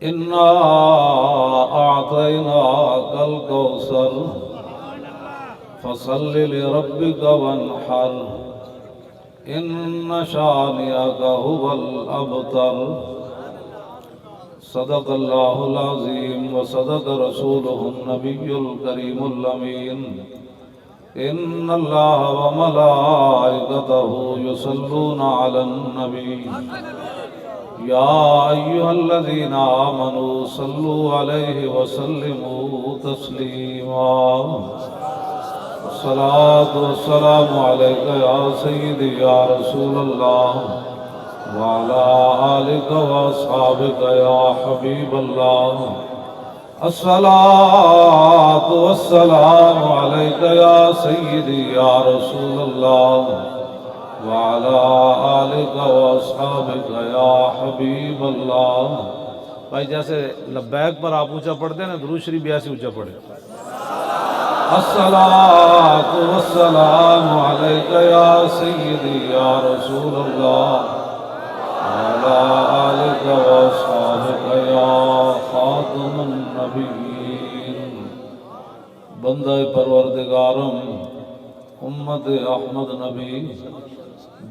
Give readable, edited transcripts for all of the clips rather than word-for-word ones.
إنا أعطيناك الكوثر فصل لربك وانحر إن شانئك هو الأبتر صدق الله العظيم وصدق رسوله النبي الكريم الأمين إن الله وملائكته يصلون على النبي يا أيها الذين آمنوا صلوا عليه وسلموا تسليما الصلاة والسلام عليك يا سيدي يا رسول الله وعلى آلك وأصحابك يا حبيب الله الصلاة والسلام عليك يا سيدي يا رسول الله وعلى آلك وأصحابك يا حبيب اللہ. بھائی جیسے لبیک پر آپ اونچا پڑھتے ہیں نا، درود شریف بھی ایسے اونچا پڑھے. الصلاۃ والسلام علیک یا سیدی یا رسول اللہ وعلی آلک واصحابک یا خاتم النبیین. بندہ پروردگارم امت احمد نبی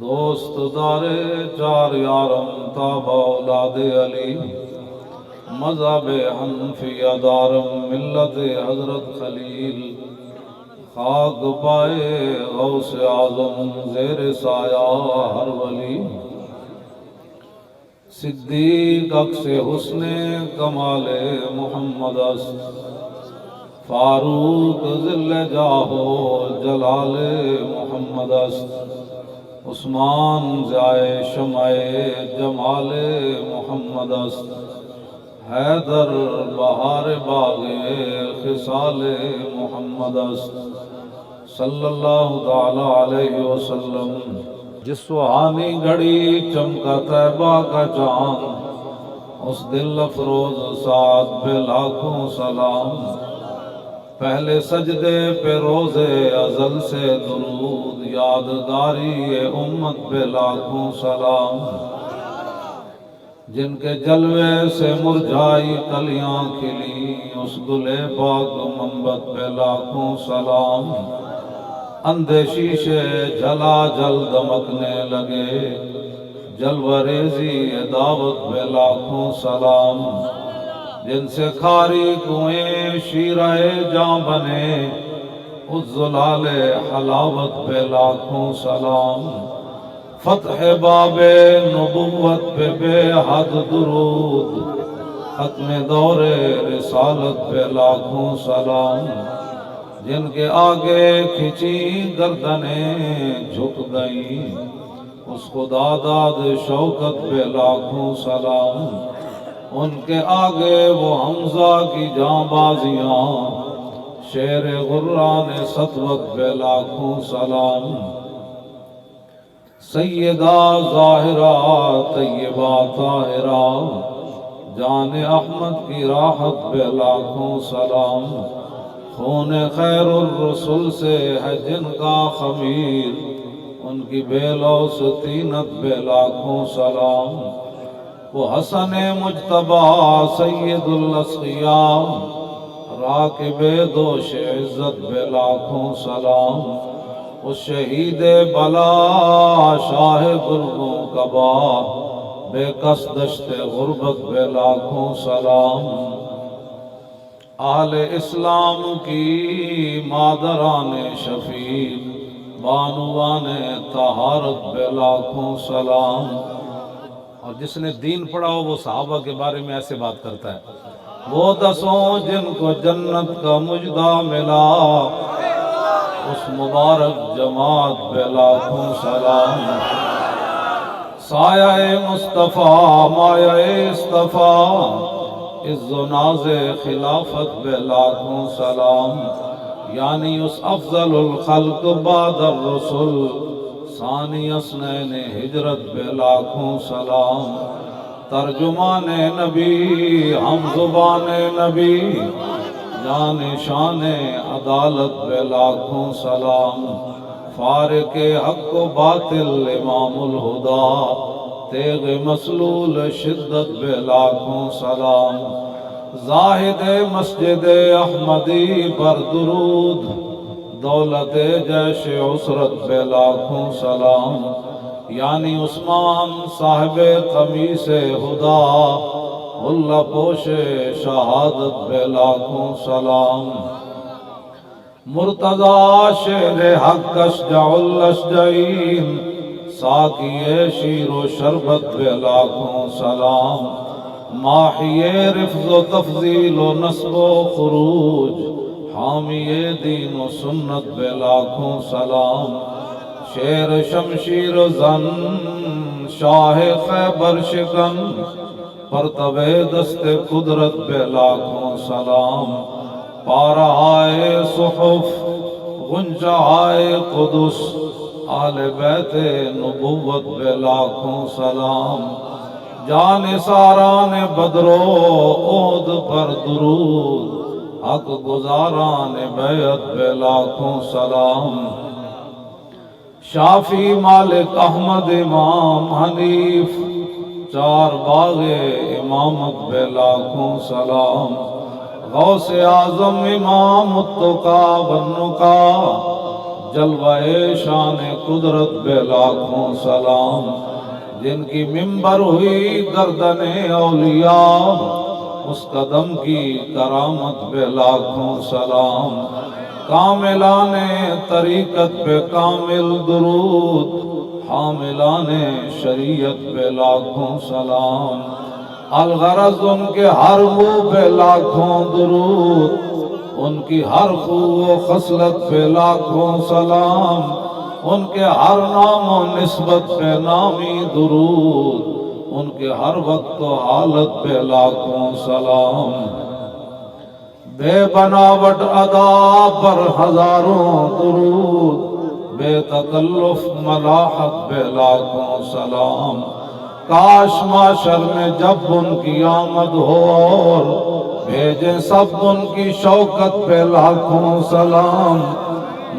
دوست دارے چار یارم تابع اولاد علی مذہب حنفیہ دارم ملت حضرت خلیل خاک پائے غوث اعظم زیر سایہ ہر ولی صدیق عکس حسن کمال محمد است فاروق ذل جاہو جلال محمد است عثمان ضیائے شمع جمال محمد است حیدر بہار باغ خصال محمد است صلی اللہ تعالی علیہ وسلم. جس سہانی گھڑی چمکا طیبہ کا چاند اس دل افروز ساتھ پہ لاکھوں سلام. پہلے سجدے پہ روزے ازل سے درود یادگاری امت پہ لاکھوں سلام. جن کے جلوے سے مرجھائی کلیاں کھلی اس گلے پاک منبت پہ لاکھوں سلام. اندھے شیشے جلا جل دمکنے لگے جلوہ ریزی دعوت پہ لاکھوں سلام. جن سے کھاری کنویں شیرہ جاں بنے اس زلال حلاوت پہ لاکھوں سلام. فتح باب نبوت پہ بے حد درود ختم دور رسالت پہ لاکھوں سلام. جن کے آگے کھچی گردنیں جھک گئیں اس خدا داد شوکت پہ لاکھوں سلام. ان کے آگے وہ حمزہ کی جاں بازیاں شیر غران سطوت پہ لاکھوں سلام. سیدہ ظاہرہ طیبہ طاہرہ جان احمد کی راحت پہ لاکھوں سلام. خون خیر الرسل سے ہے جن کا خمیر ان کی بے لوث طینت پہ لاکھوں سلام. وہ حسن مجتبی سید الاسقیاء راکب دوش عزت پہ لاکھوں سلام. اس شہید بلا شاہ گرگوں کبا بے کس دشت غربت پہ لاکھوں سلام. اہل اسلام کی مادران شفیق بانوان طہارت پہ لاکھوں سلام. اور جس نے دین پڑھا ہو وہ صحابہ کے بارے میں ایسے بات کرتا ہے. وہ دسوں جن کو جنت کا مجدہ ملا اس مبارک جماعت پہ لاکھوں سلام. سایہ مصطفیٰ مایہ اصطفیٰ عز و ناز خلافت پہ لاکھوں سلام. یعنی اس افضل الخلق بعد الرسل ثانی اسنین ہجرت پہ لاکھوں سلام. ترجمان نبی ہم زبان نبی جان شان عدالت پہ لاکھوں سلام. فارق حق و باطل امام الہدا تیغ مسلول شدت بے لاکھوں سلام، زاہد مسجد احمدی پر درود، دولت جیش عسرت بے لاکھوں سلام، یعنی عثمان صاحب قمیص ہدا، اللہ پوش شہادت بے لاکھوں سلام، مرتضی شیر حق اشجع الاشجعین، ساقی شیر و شربت بے لاکھوں سلام، ماحی رفض و تفضیل و نصب و خروج، حامی دین و سنت بے لاکھوں سلام، شیر شمشیر زن شاہ خیبر شکن، پرتب دست قدرت بے لاکھوں سلام، پارہائے صحف غنچہائے قدس، آل بیت نبوت بے لاکھوں سلام، جان ساران بدر و عہد پر درود، حق گزاران بیعت بے لاکھوں سلام، شافی مالک احمد امام حنیف، چار باغ امامت بے لاکھوں سلام، غوث اعظم امام التقا والنقا، جلوہ شان قدرت بے لاکھوں سلام، جن کی ممبر ہوئی گردن اولیاء، اس قدم کی کرامت بے لاکھوں سلام، کاملان طریقت پہ کامل درود، حاملان شریعت پہ لاکھوں سلام، الغرض ان کے ہر منہ پہ لاکھوں درود، ان کی ہر خو و خصلت پہ لاکھوں سلام، ان کے ہر نام و نسبت پہ نامی درود، ان کے ہر وقت و حالت پہ لاکھوں سلام، بے بناوٹ ادا پر ہزاروں درود، بے تکلف ملاحت پہ لاکھوں سلام، کاش معاشر میں جب ان کی آمد ہو اور بھیجیں سب ان کی شوکت پہ لاکھوں سلام،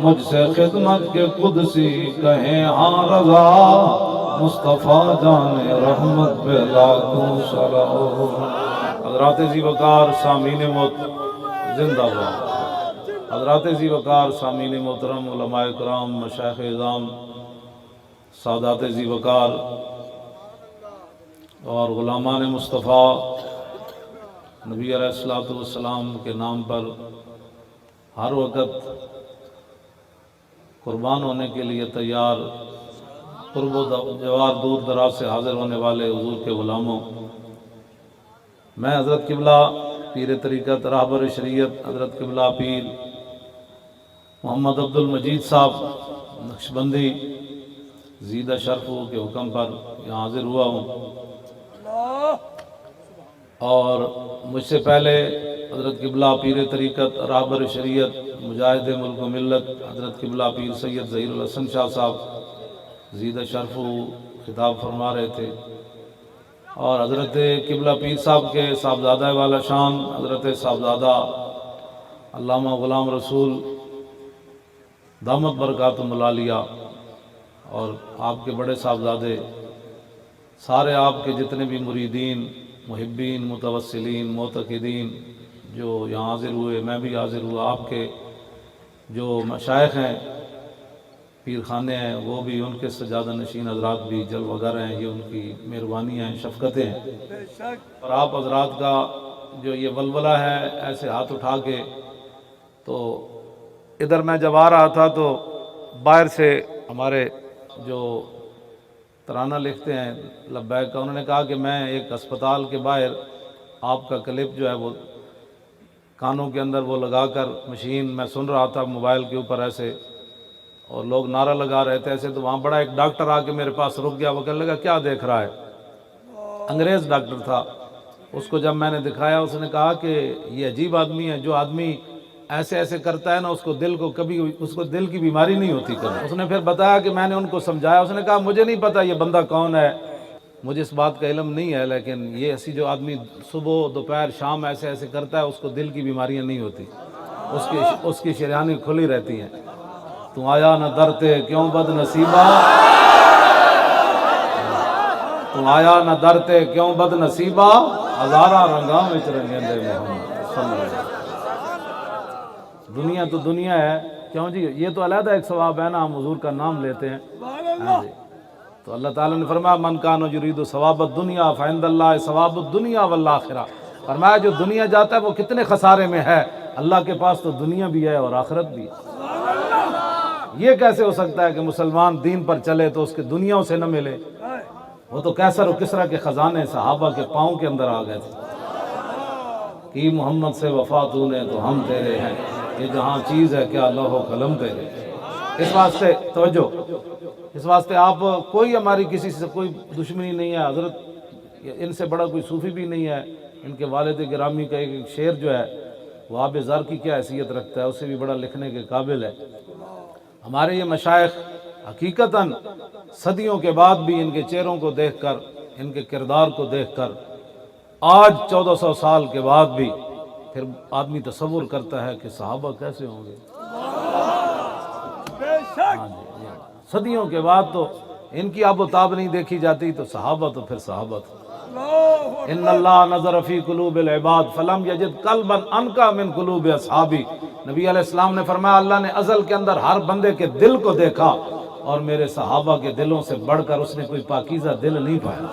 مجھ سے خدمت کے قدسی کہیں ہاں رضا، مصطفیٰ جان رحمت پہ لاکھوں سلام۔ حضرات ذی وقار سامعین زندہ باد، حضرات ذی وقار سامعین محترم، علماء کرام، مشائخ اعظام، سادات ذی وقار اور غلامان مصطفیٰ، نبی علیہ السلام کے نام پر ہر وقت قربان ہونے کے لیے تیار، قرب و جوار دور دراز سے حاضر ہونے والے حضور کے غلاموں، میں حضرت قبلہ پیر طریقت راہبر شریعت حضرت قبلہ پیر محمد عبد المجید صاحب نقشبندی زیدہ شرفو کے حکم پر یہاں حاضر ہوا ہوں، اور مجھ سے پہلے حضرت قبلہ پیر طریقت راہبر شریعت مجاہد ملک و ملت حضرت قبلہ پیر سید ظہیر الحسن شاہ صاحب زیدہ شرفو خطاب فرما رہے تھے، اور حضرت قبلہ پیر صاحب کے صاحبزادہ والا شان حضرت صاحبزادہ علامہ غلام رسول دامت برکاتہم العالیہ، اور آپ کے بڑے صاحبزادے سارے آپ کے جتنے بھی مریدین، محبین، متوسلین، معتقدین جو یہاں حاضر ہوئے، میں بھی حاضر ہوا، آپ کے جو مشائخ ہیں، پیر خانے ہیں، وہ بھی، ان کے سجادہ نشین حضرات بھی جلوہ گر ہیں، یہ ان کی مہربانیاں ہیں، شفقتیں ہیں، اور آپ حضرات کا جو یہ ولولہ ہے ایسے ہاتھ اٹھا کے، تو ادھر میں جب آ رہا تھا تو باہر سے ہمارے جو ترانہ لکھتے ہیں لبیک کا، انہوں نے کہا کہ میں ایک اسپتال کے باہر آپ کا کلپ جو ہے وہ کانوں کے اندر وہ لگا کر مشین میں سن رہا تھا موبائل کے اوپر ایسے، اور لوگ نعرہ لگا رہے تھے ایسے، تو وہاں بڑا ایک ڈاکٹر آ کے میرے پاس رک گیا، وہ کہنے لگا کیا دیکھ رہا ہے؟ انگریز ڈاکٹر تھا، اس کو جب میں نے دکھایا اس نے کہا کہ یہ عجیب آدمی ہے، جو آدمی ایسے ایسے کرتا ہے نا اس کو دل کی بیماری نہیں ہوتی کبھی۔ اس نے پھر بتایا کہ میں نے ان کو سمجھایا، اس نے کہا مجھے نہیں پتا یہ بندہ کون ہے، مجھے اس بات کا علم نہیں ہے، لیکن یہ ایسی جو آدمی صبح دوپہر شام ایسے ایسے کرتا ہے اس کو دل کی بیماریاں نہیں ہوتی، اس کی شریانی کھلی رہتی ہیں۔ تو آیا نہ درتے کیوں بد نصیبہ، تو تم آیا نہ درتے کیوں بد نصیبہ ہزارہ رنگاں وچ رنگیندے محمد صلی اللہ علیہ وسلم۔ دنیا تو دنیا ہے، کیوں جی یہ تو علیحدہ ایک ثواب ہے نا، ہم حضور کا نام لیتے ہیں۔ ہاں جی، تو اللہ تعالیٰ نے فرمایا من کان یرید ثواب الدنیا فعند اللہ ثواب الدنیا والآخرہ، فرمایا جو دنیا جاتا ہے وہ کتنے خسارے میں ہے، اللہ کے پاس تو دنیا بھی ہے اور آخرت بھی ہے۔ یہ کیسے ہو سکتا ہے کہ مسلمان دین پر چلے تو اس کے دنیا سے نہ ملے؟ وہ تو کیسر و کسرا کے خزانے صحابہ کے پاؤں کے اندر آ گئے تھے۔ کی محمد سے وفا تو نے تو ہم تیرے ہیں، یہ جہاں چیز ہے کیا لوح و قلم تیرے۔ اس واسطے توجہ، اس واسطے آپ کوئی ہماری کسی سے کوئی دشمنی نہیں ہے، حضرت ان سے بڑا کوئی صوفی بھی نہیں ہے۔ ان کے والد گرامی کا ایک شعر جو ہے وہ آب زر کی کیا حیثیت رکھتا ہے، اسے بھی بڑا لکھنے کے قابل ہے۔ ہمارے یہ مشائخ حقیقتاً صدیوں کے بعد بھی ان کے چہروں کو دیکھ کر، ان کے کردار کو دیکھ کر، آج 1400 سال کے بعد بھی پھر آدمی تصور کرتا ہے کہ صحابہ کیسے ہوں گے۔ ہاں جی، صدیوں کے بعد تو ان کی آب و تاب نہیں دیکھی جاتی، تو صحابہ تو پھر صحابہ تھے۔ ان اللہ نظر فی قلوب العباد فلم یجد قلبا انقی من قلوب اصحابی، نبی علیہ السلام نے فرمایا اللہ نے ازل کے اندر ہر بندے کے دل کو دیکھا اور میرے صحابہ کے دلوں سے بڑھ کر اس نے کوئی پاکیزہ دل نہیں پایا۔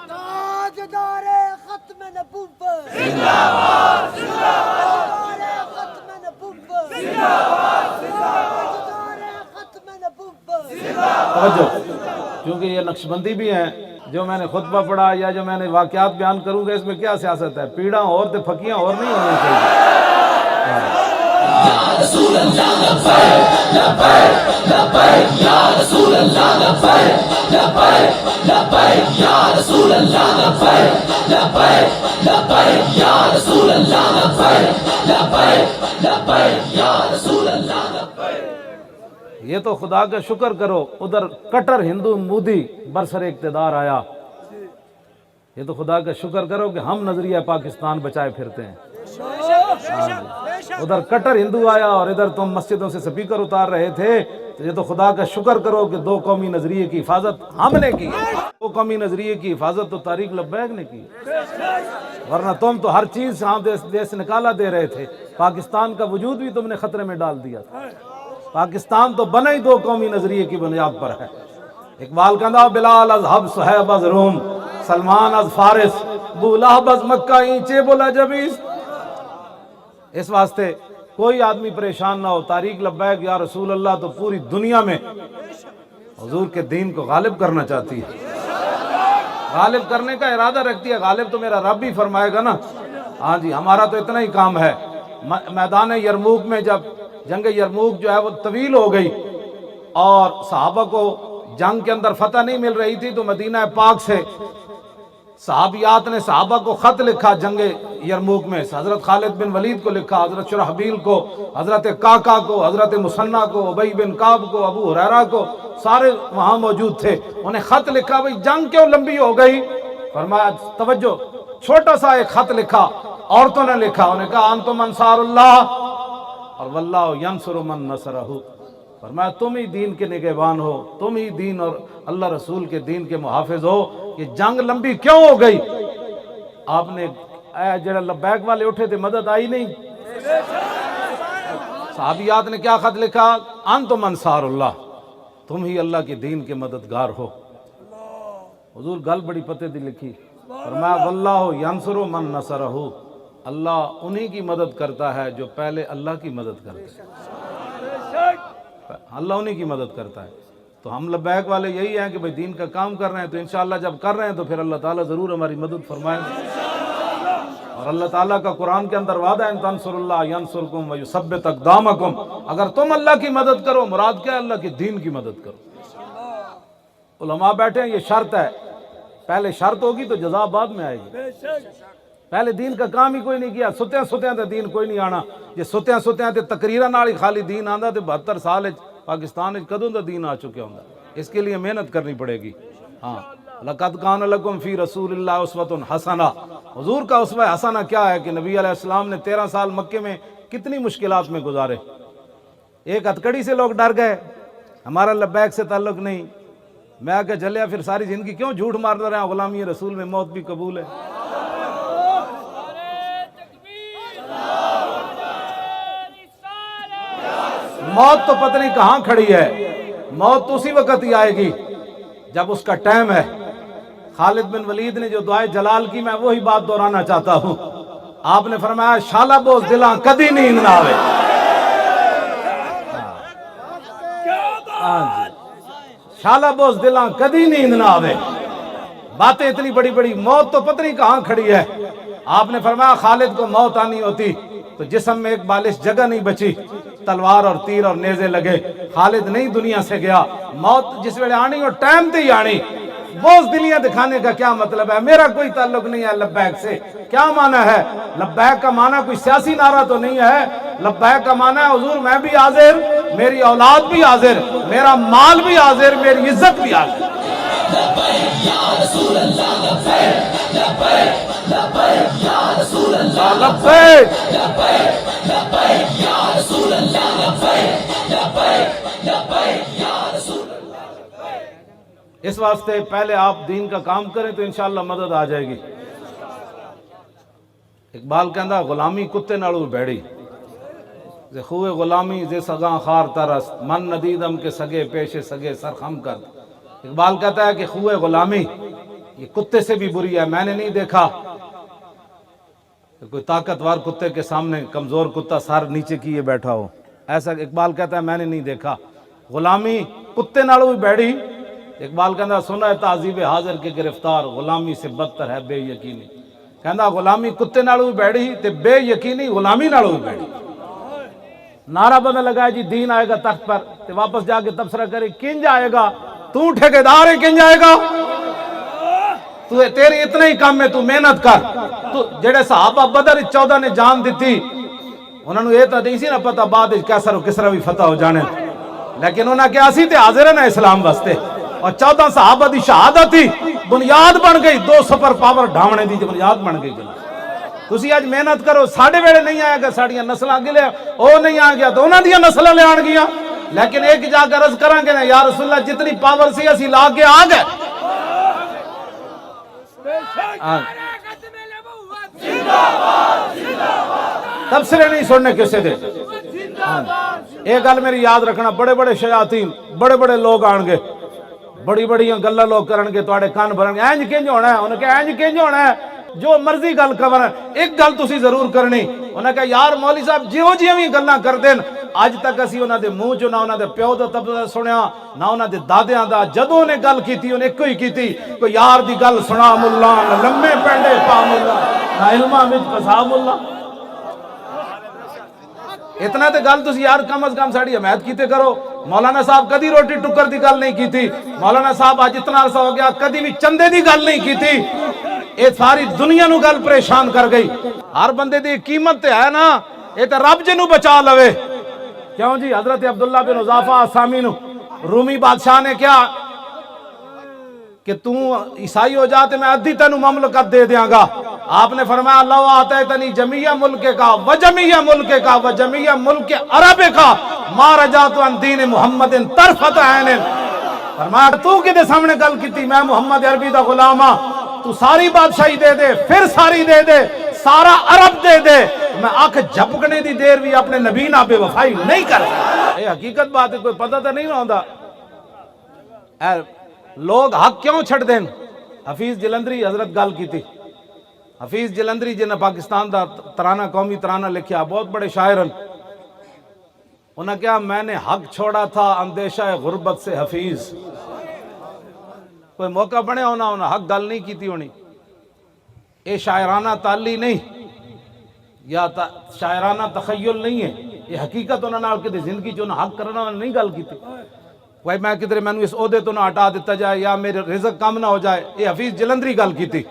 تاجدار ختم نبوت زندہ باد، تاجدار ختم نبوت زندہ باد، تاجدار ختم نبوت زندہ باد۔ توجہ، کیونکہ یہ نقشبندی بھی ہیں، جو میں نے خطبہ پڑھا یا جو میں نے واقعات بیان کروں گا اس میں کیا سیاست ہے؟ پیڑاں اور تے پھکیاں اور نہیں ہونی چاہیے۔ یا رسول اللہ لبیک لبیک لبیک یا رسول اللہ لبیک لبیک لبیک یا رسول اللہ لبیک لبیک لبیک یا رسول اللہ لبیک لبیک لبیک یا رسول اللہ لبیک۔ یہ تو خدا کا شکر کرو، ادھر کٹر ہندو مودی برسر اقتدار آیا، یہ تو خدا کا شکر کرو کہ ہم نظریہ پاکستان بچائے پھرتے ہیں۔ ادھر کٹر ہندو آیا اور ادھر تم مسجدوں سے سپیکر اتار رہے تھے، تو یہ تو خدا کا شکر کرو کہ دو قومی نظریے کی حفاظت ہم نے کی۔ دو قومی نظریے کی حفاظت تو طارق لبیک نے کی، ورنہ تم تو ہر چیز سے دیس نکالا دے رہے تھے، پاکستان کا وجود بھی تم نے خطرے میں ڈال دیا تھا۔ پاکستان تو بنا ہی دو قومی نظریے کی بنیاد پر ہے۔ اقبال کہندا بلال از حب صہیب از روم، سلمان از فارس، ابو لہب از مکہ اینچے بولا جبیس۔ اس واسطے کوئی آدمی پریشان نہ ہو، طارق لبیک یا رسول اللہ تو پوری دنیا میں حضور کے دین کو غالب کرنا چاہتی ہے، غالب کرنے کا ارادہ رکھتی ہے۔ غالب تو میرا رب ہی فرمائے گا نا۔ ہاں جی، ہمارا تو اتنا ہی کام ہے۔ میدان یرموک میں جب جنگ یرموک جو ہے وہ طویل ہو گئی اور صحابہ کو جنگ کے اندر فتح نہیں مل رہی تھی، تو مدینہ پاک سے صحابیات نے صحابہ کو خط لکھا جنگ یرموک میں، حضرت خالد بن ولید کو لکھا، حضرت شرحبیل کو، حضرت کاکا کو، حضرت مسنہ کو، ابی بن کعب کو، ابو ہریرہ کو، سارے وہاں موجود تھے۔ انہیں خط لکھا بھئی جنگ کیوں لمبی ہو گئی؟ فرمایا توجہ، چھوٹا سا ایک خط لکھا، عورتوں نے لکھا، انہیں کہا انتم انصار اللہ اور واللہ ینصر من نصرہ، فرمایا تم ہی دین کے نگہبان ہو، تم ہی دین اور اللہ رسول کے دین کے محافظ ہو۔ یہ جنگ لمبی کیوں ہو گئی؟ آپ نے جڑا لبیک والے اٹھے تھے، مدد آئی نہیں؟ صحابیات نے کیا خط لکھا؟ انتم انصار اللہ، تم ہی اللہ کے دین کے مددگار ہو۔ حضور گل بڑی پتے دی لکھی، فرمایا واللہ ینصر من نصرہ، اللہ انہی کی مدد کرتا ہے جو پہلے اللہ کی مدد کرتے ہیں، اللہ انہی کی مدد کرتا ہے۔ تو ہم لبیک والے یہی ہیں کہ بھئی دین کا کام کر رہے ہیں، تو انشاءاللہ جب کر رہے ہیں تو پھر اللہ تعالیٰ ضرور ہماری مدد فرمائیں گے۔ اور اللہ تعالیٰ کا قرآن کے اندر وعدہ ہے ان تنصر اللہ ینصرکم ویثبت اقدامکم، اگر تم اللہ کی مدد کرو، مراد کیا ہے؟ اللہ کے دین کی مدد کرو۔ علماء بیٹھے ہیں، یہ شرط ہے، پہلے شرط ہوگی تو جزا بعد میں آئے گی۔ پہلے دین کا کام ہی کوئی نہیں کیا، ستیاں ستیاں تے دین کوئی نہیں آنا۔ یہ ستیاں ستیاں تے تقریراں نال ہی خالی دین آندا تے 72 سال پاکستان وچ کدوں دا دین آ چکیا ہوندا۔ اس کے لیے محنت کرنی پڑے گی۔ ہاں، لقد کان لکم فی رسول اللہ اسوۃ حسنہ، حضور کا اسوہ حسنہ کیا ہے کہ نبی علیہ السلام نے 13 سال مکے میں کتنی مشکلات میں گزارے۔ ایک ہتھکڑی سے لوگ ڈر گئے، ہمارا لبیک سے تعلق نہیں، میں کہ چلیا پھر ساری زندگی کیوں جھوٹ مارتا رہا، غلامی رسول میں موت بھی قبول ہے۔ موت تو پتہ نہیں کہاں کھڑی ہے، موت تو اسی وقت ہی آئے گی جب اس کا ٹائم ہے۔ خالد بن ولید نے جو دعائے جلال کی، میں وہی بات دہرانا چاہتا ہوں۔ آپ نے فرمایا شالا بوز دلاں کدی نیند نہ آوے۔ شالا بوز دلاں کدی نیند نہ آوے۔ باتیں اتنی بڑی بڑی، موت تو پتہ نہیں کہاں کھڑی ہے۔ آپ نے فرمایا خالد کو موت آنی ہوتی تو جسم میں ایک بالش جگہ نہیں بچی، تلوار اور تیر اور نیزے لگے، خالد نہیں دنیا سے گیا۔ موت جس ویلے آنی اور ٹائم تے ہی آنی۔ بوز دلیاں دکھانے کا کیا مطلب ہے؟ میرا کوئی تعلق نہیں ہے لبیک سے۔ کیا معنی ہے لبیک کا؟ معنی کوئی سیاسی نعرہ تو نہیں ہے۔ لبیک کا معنی ہے حضور میں بھی حاضر، میری اولاد بھی حاضر، میرا مال بھی حاضر، میری عزت بھی حاضر۔ لبیک یا رسول اللہ لبیک لبیک لبیک یا رسول اللہ لبیک لبیک لبیک یا رسول اللہ لبیک لبیک لبیک یا رسول اللہ۔ اس واسطے پہلے آپ دین کا کام کریں تو انشاءاللہ مدد آ جائے گی۔ اقبال کہندا غلامی کتے نالوں بیڑی، زے خوے غلامی زے سگاں خار ترس، من ندیدم کے سگے پیشے سگے سر خم کر۔ اقبال کہتا ہے کہ خوے غلامی یہ کتے سے بھی بری ہے۔ میں نے نہیں دیکھا کہ کوئی طاقتور کتے کے سامنے کمزور کتا سر نیچے کیے بیٹھا ہو، ایسا اقبال کہتا ہے میں نے نہیں دیکھا۔ غلامی کتے نالوں بھی بیڑی۔ اقبال کہتا سنا ہے تعذیب حاضر کے گرفتار، غلامی سے بدتر ہے بے یقینی۔ کہتا غلامی کتے نالوں بھی بیڑی تے بے یقینی غلامی نالوں بھی بیڑی۔ نعرہ بندہ لگایا جی دین آئے گا تخت پر، تے واپس جا کے تبصرہ کرے کنج آئے گا؟ تو ٹھیکیدار ہے، کنج آئے گا؟ تیری اتنا ہی کام ہے، تو محنت کر۔ تو جڑے صحابہ بدر 14 نے جان دیتی، انہوں نے یہ تو نہیں سی نہ پتا بعد کیسر و کسرا بھی فتح ہو جانے، لیکن انہوں نے کیا سی تے حاضر ہے نا اسلام واسطے۔ اور 14 صحابہ دی شہادت تھی، بنیاد بن گئی 2 سپر پاور ڈھاونے دی بنیاد بن گئی۔ تسی آج محنت کرو، ساڑھے ویڑے نہیں آئے گا، ساڑھیاں نسلیں گلے او نہیں آ گیا تو انہاں دیاں نسلیں لے آن گیا۔ لیکن ایک جا کر عرض کریں گے نا یا رسول اللہ جتنی پاور سی اسی لا کے آ گئے۔ تبصرے نہیں سننے کسے دے۔ ایک گل میری یاد رکھنا، بڑے بڑے شیاطین، بڑے بڑے لوگ آن گے، بڑی بڑی گلہ لوگ کرن گے، تواڈے کان بھرن گے اینج کنج ہونا ہے۔ انہوں نے کہا اینج کنج ہونا ہے، جو مرضی گل کرن، ایک گل تسی ضرور کرنی۔ انہوں نے کہا یار مولوی صاحب جیو جیو بھی گلاں کر دین، اج تک اسی انہاں دے منہ چوں نہ انہاں دے پیو دا تبصرہ سنیا، نہ انہاں دے دادیاں دا۔ جدوں نے گل کیتی انہیں ایک ہی کیتی، کوئی یار دی گل سنا ملا، نہ لمے پینڈے پا ملا، نہ علماں وچ پھسا ملا۔ اتنا تے گل تسی یار کم از کم ساڑی حمایت کیتے کرو۔ مولانا صاحب کدی روٹی ٹکر دی گل نہیں کیتی، مولانا صاحب آج اتنا عرصہ ہو گیا کدی بھی چندے دی گل نہیں کیتی۔ یہ ساری دنیا نو گل پریشان کر گئی۔ ہر بندے دی قیمت تے ہے نا، یہ تے رب جنو بچا لوے۔ کیوں جی حضرت عبداللہ بن حذافہ آسامی نو رومی بادشاہ نے کیا کہ تو عیسائی ہو جاتے میں ادھی تینو مملکت دے دیاں گا۔ آپ نے فرمایا لو آتیتنی جمیع ملک کا وجمیع ملک کا وجمیع ملک عرب کا ما رجعت عن دین محمد طرفت عین۔ فرمایا تو کدے سامنے گل کیتی، میں محمد عربی دا غلام ہاں، تو ساری بادشاہی دے دے، پھر ساری دے دے، سارا عرب دے دے، میں آنکھ جھپکنے دی دیر بھی اپنے نبی نہ بے وفائی نہیں کر سکتا۔ یہ حقیقت بات ہے، کوئی پتہ تو نہیں رہندا۔ لوگ حق کیوں چھڑ دیں؟ حفیظ جلندری حضرت گل کی تھی، حفیظ جلندری جنہیں پاکستان دا ترانہ قومی ترانہ لکھیا، بہت بڑے شاعرن۔ انہوں نے کہا میں نے حق چھوڑا تھا اندیشہ غربت سے حفیظ۔ کوئی موقع بنے ہونا انہوں نے حق گل نہیں کی تھی ہونی۔ یہ شاعرانہ تعلی نہیں یا شاعرانہ تخیل نہیں ہے، یہ حقیقت انہوں نے کدھر زندگی جو انہوں نے حق کرنا انہوں نے نہیں گل کی تھی۔ کوئی میں کدھر میں اس عہدے تو نہ ہٹا دیتا جائے یا میرے رزق کم نہ ہو جائے، یہ حفیظ جلندری گل کی تھی۔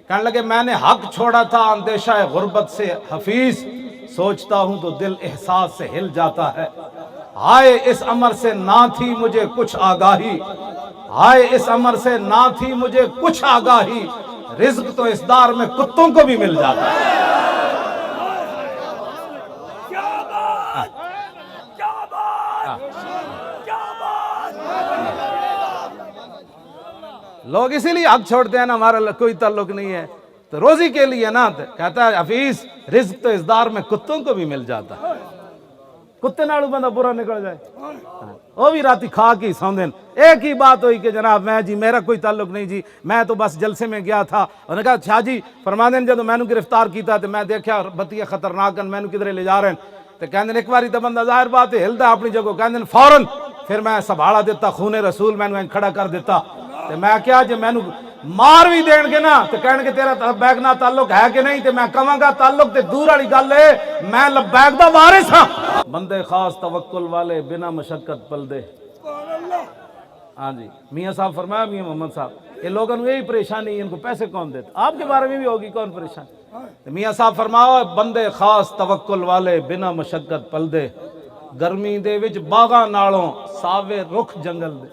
کہنے لگے میں نے حق چھوڑا تھا اندیشہ غربت سے حفیظ، سوچتا ہوں تو دل احساس سے ہل جاتا ہے، ہائے اس امر سے نہ تھی مجھے کچھ آگاہی، ہائے اس امر سے نہ تھی مجھے کچھ آگاہی، رزق تو اس دار میں کتوں کو بھی مل جاتا ہے۔ لوگ اسی لیے حق چھوڑتے ہیں نا، ہمارا کوئی تعلق نہیں ہے، تو روزی کے لیے نا، کہتا ہے حفیظ رزق تو اس دار میں کتوں کو بھی مل جاتا ہے، کتے نالو بندہ برا نکل جائے، وہ بھی راتی کھا کے سوندن۔ ایک ہی بات ہوئی کہ جناب میں جی میرا کوئی تعلق نہیں جی، میں تو بس جلسے میں گیا تھا، انہوں نے کہا شاہ جی فرماندے نے جدو میں نے گرفتار کیتا تو میں دیکھا بتیاں خطرناک میں نے کدھر لے جا رہے ہیں، تو کہندے ایک باری تو بندہ ظاہر بات ہے ہلدا اپنی جگہ، کہندے فوراً پھر میں سنبھالا دیتا، خون رسول میں نے کھڑا کر دیتا، تو میں کیا جی میں مار بھی دین گے نا تو کہنے کہ تیرا لبیک نہ تعلق ہے کہ نہیں، تو میں کہاں گا تعلق تے دور والی گل ہے، میں لبیک دا وارث ہاں۔ بندے خاص توکل والے بنا مشقت پل دے۔ ہاں جی میاں صاحب فرمایا، میاں محمد صاحب، یہ لوگوں نے یہی پریشانی، ان کو پیسے کون دیتے، آپ کے بارے میں بھی ہوگی کون پریشانی۔ میاں صاحب فرمایا بندے خاص توکل والے بنا مشقت پل دے، گرمی دے وچ باغاں نالوں ساوے رخ جنگل دے۔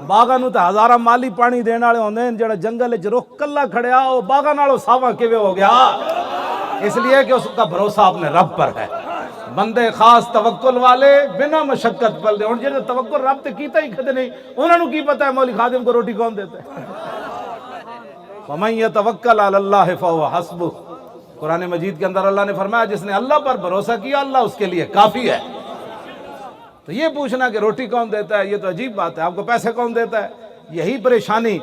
باغاں نو تے ہزاراں مالی پانی دین والے ہوندے ہیں، جڑا جنگل وچ رخ کلا کھڑیا وہ باغاں نالوں ساواں کیویں ہو گیا؟ اس لیے کہ اس کا بھروسہ اپنے رب پر ہے۔ بندے خاص توکل والے بنا مشقت پل دے، ہن جڑے توکل رب تے کیتا ہی کدے نہیں، انہاں نو کی پتہ ہے مولوی خادم کو روٹی کون دیتا ہے؟ وَمَن يَتَوَكَّلْ عَلَى اللَّهِ فَهُوَ حَسْبُهُ، قرآن مجید کے اندر اللہ نے فرمایا جس نے اللہ پر بھروسہ کیا اللہ اس کے لیے کافی ہے۔ تو یہ پوچھنا کہ روٹی کون دیتا ہے یہ تو عجیب بات ہے، آپ کو پیسے کون دیتا ہے، یہی پریشانی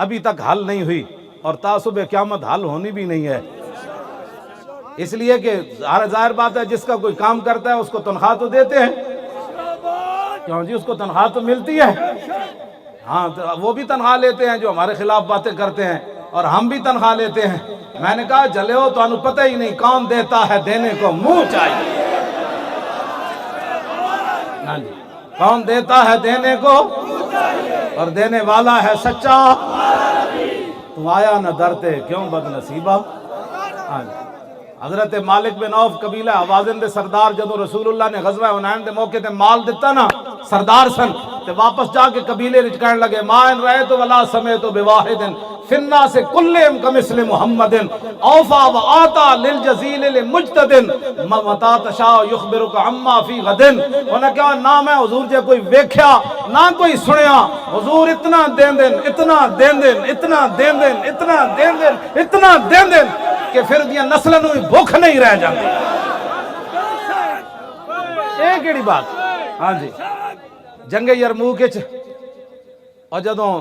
ابھی تک حل نہیں ہوئی اور تا صبح قیامت حل ہونی بھی نہیں ہے۔ اس لیے کہ ظاہر بات ہے جس کا کوئی کام کرتا ہے اس کو تنخواہ تو دیتے ہیں، کیوں جی اس کو تنخواہ تو ملتی ہے، ہاں تو وہ بھی تنخواہ لیتے ہیں جو ہمارے خلاف باتیں کرتے ہیں، اور ہم بھی تنخواہ لیتے ہیں۔ میں نے کہا جلے ہو تو انہوں پتہ ہی نہیں کون دیتا ہے، دینے کو منہ چاہیے۔ کون دیتا ہے دینے کو، اور دینے والا ہے سچا، تم آیا نہ ڈرتے کیوں بد نصیبہ۔ حضرت مالک بن عوف قبیلہ حوازن دے سردار جدو رسول اللہ نے غزوہ حنین دے موقع تے مال دیتا نا سردار سن، تے واپس جا کے قبیلے وچ کہنے لگے ما ان رأیت ولا سمیت بواحد فی الناس کلہم کمثل محمد اوفا وآتا للجزیل لمجتد متا تشاء یخبرک عما فی غد۔ انہوں نے کہا نہ میں حضور جے کوئی ویکھیا نہ کوئی سنیا، حضور اتنا دین دین اتنا دین دین اتنا دین دین اتنا دین دین اتنا دین دین کہ پھر دیاں نسلوں میں بھوک نہیں رہ جاتی۔ ایک ایڑی بات، ہاں جی جنگ یرموک اور جدوں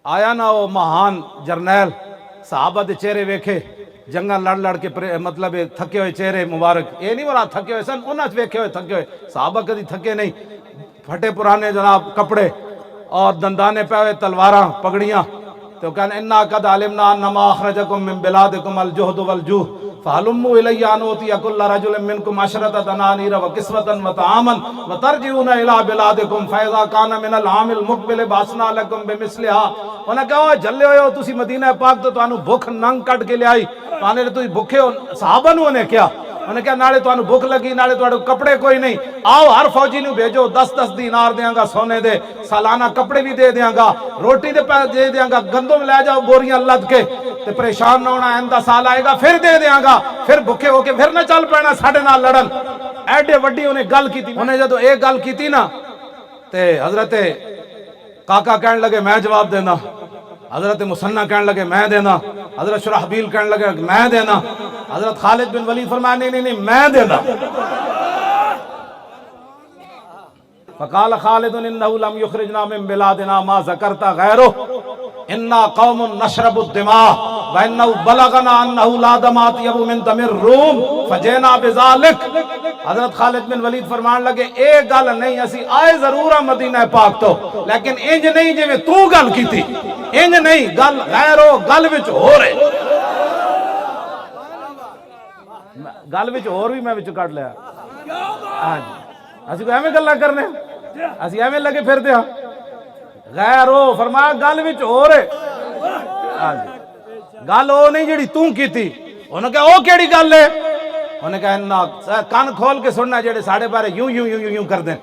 آیا نا وہ مہان جرنیل، صحابہ دے چہرے ویکھے جنگاں لڑ لڑ کے مطلب تھکے ہوئے چہرے مبارک، یہ نہیں مراد تھکے ہوئے سن، انہاں ویکھے ہوئے تھکے ہوئے، صحابہ کدی تھکے نہیں، پھٹے پرانے جناب کپڑے اور دندانے پہ ہوئے تلواراں پگڑیاں، تو کہنے اِنَّا قَدْ عَلِمْنَا أَنَّمَا أَخْرَجَكُم مِّن بِلَادِكُمُ الْجُهْدُ وَالْجُوعُ فَهَلُمُّوا إِلَيَّ أَنْ أُوتِيَ كُلَّ رَجُلٍ مِّنكُمْ عَشْرَةَ دَنَانِيرَ وَكِسْوَةً وَطَعَامًا وَتَرْجِعُونَ إِلَىٰ بِلَادِكُمْ فَإِذَا كَانَ مِنَ الْعَامِ الْمُقْبِلِ بَعَثْنَا لَكُم بِمِثْلِهَا۔ انہوں نے کہا جلے ہوئے ہو تسی مدینہ پاک تو انہوں بھوک ننگ کٹ کے لے آئی، تو آنے تو بھوکے ہو، صحابہ نو نے کیا انہوں نے کہا نالے تو انہوں بھوک لگی نالے تو کپڑے کوئی نہیں، آؤ ہر فوجی نو بھیجو 10-10 دینار دیاں گا سونے دے، سالانہ کپڑے بھی دے دیاں گا، روٹی دے دیاں گا، گندم لے جاؤ بوریاں لد کے، تے پریشان نہ ہونا، آئندہ سال آئے گا پھر دے دیاں گا، پھر بھوکے ہو کے پھر نہ چل پینا ساڑھے نال لڑن۔ ایڈے وڈی انہیں گل کی تھی، انہیں جدو ایک گل کی تھی نا تے حضرت کاکا کہنے لگے میں جواب دینا، حضرت مسنہ کہنے لگے میں دینا، حضرت شرحبیل کہنے لگے میں دینا، حضرت خالد بن ولید فرمایا نہیں میں دینا۔ فقال خالد انه لم يخرجنا من بلادنا ما ذكرت غيره انا قوم نشرب الدماء وانه بلغنا انه لا دم يطيب من دم الروم فجئنا بذلك۔ حضرت خالد بن ولید فرمان لگے ایک گل نہیں، اسی آئے ضرور ہیں مدینہ پاک تو، لیکن انج نہیں جی میں تو گل کی تھی، انج نہیں گل غیر ہو گل وچ ہو رہے، گل وچ اور بھی میں وچ کٹ لیا۔ ہاں جی اسی کو ایویں گلاں کرنے، اسی ایویں لگے پھر دیا غیر ہو، فرمایا گل وچ ہو رہے، ہاں جی گل وہ نہیں جڑی تو کیتی۔ انہوں نے کہا وہ کیڑی گل ہے؟ انہوں نے کہا کان کھول کے سننا جڑے ساڑھے بارے یوں یوں یوں یوں کر دیں۔